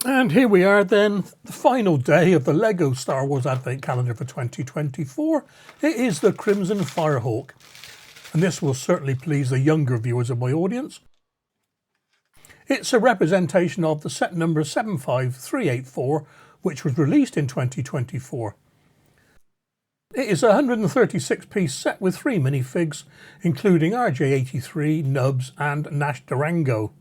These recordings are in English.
And here we are then, the final day of the LEGO Star Wars Advent Calendar for 2024. It is the Crimson Firehawk, and this will certainly please the younger viewers of my audience. It's a representation of the set number 75384, which was released in 2024. It is a 136-piece set with 3 minifigs, including RJ-83, Nubs and Nash Durango.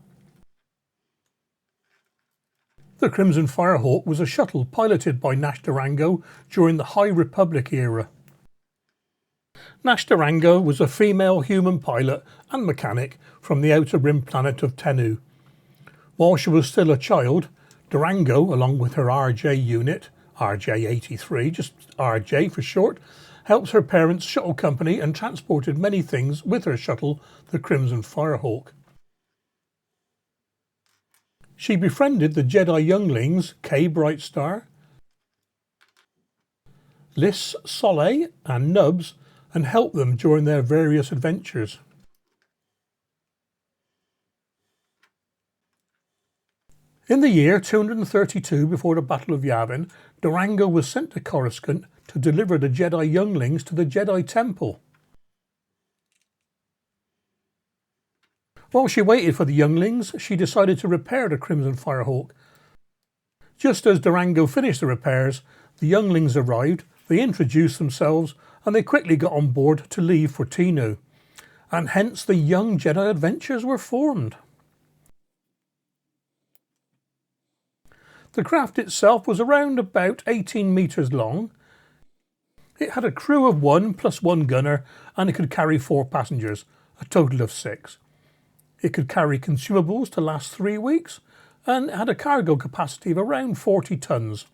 The Crimson Firehawk was a shuttle piloted by Nash Durango during the High Republic era. Nash Durango was a female human pilot and mechanic from the outer rim planet of Tennu. While she was still a child, Durango, along with her RJ unit, RJ-83, just RJ for short, helped her parents' shuttle company and transported many things with her shuttle, the Crimson Firehawk. She befriended the Jedi younglings Kay Brightstar, Lys Soleil and Nubs and helped them during their various adventures. In the year 232 before the Battle of Yavin, Durango was sent to Coruscant to deliver the Jedi younglings to the Jedi Temple. While she waited for the younglings, she decided to repair the Crimson Firehawk. Just as Durango finished the repairs, the younglings arrived, they introduced themselves, and they quickly got on board to leave for Tennu. And hence the Young Jedi Adventures were formed. The craft itself was around about 18 metres long. It had a crew of 1 plus 1 gunner, and it could carry 4 passengers, a total of 6. It could carry consumables to last 3 weeks and had a cargo capacity of around 40 tonnes.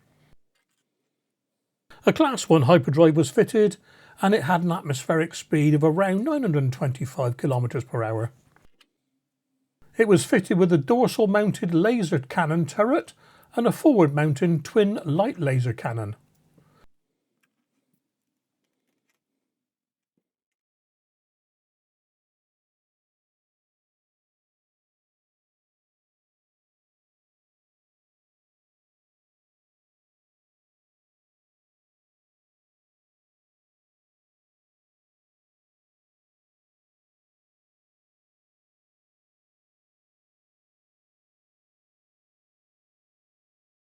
A Class 1 hyperdrive was fitted and it had an atmospheric speed of around 925 km per hour. It was fitted with a dorsal mounted laser cannon turret and a forward mounted twin light laser cannon.